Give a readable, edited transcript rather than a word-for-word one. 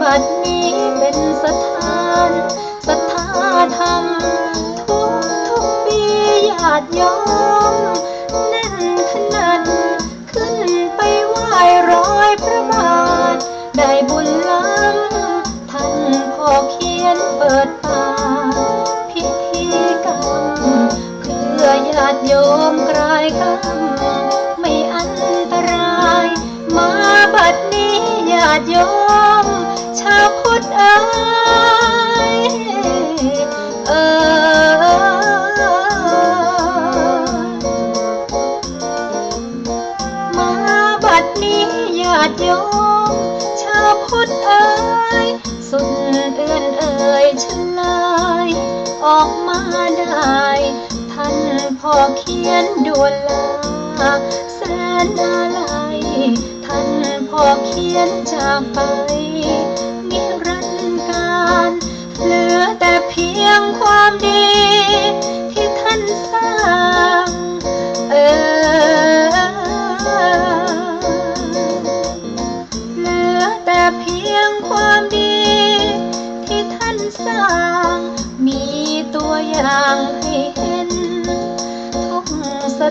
บัดนี้เป็นสถานศรัทธาธรรมทุกปีญาติโยมแน่นขนาดขึ้นไปไหว้ร้อยพระบาทได้บุญล้ำท่านพ่อเขียนเปิดป่าพิธีกรรมเพื่อญาติโยมกลายกรรมไม่อันตรายมาบัดนี้ญาติโยมชาวพุทธมาบัดนี้ญาติโยมชาวพุทธสุดเอื้อนเฉลยออกมาได้ท่านพ่อเขียนด่วนลาแสนอะไรท่านพ่อเขียนจากไปนิรันดร์การเหลือแต่เพียงความดีที่ท่านสร้างเหลือแต่เพียงความดีที่ท่านสร้างมีตัวอย่างให้เห็นทุกส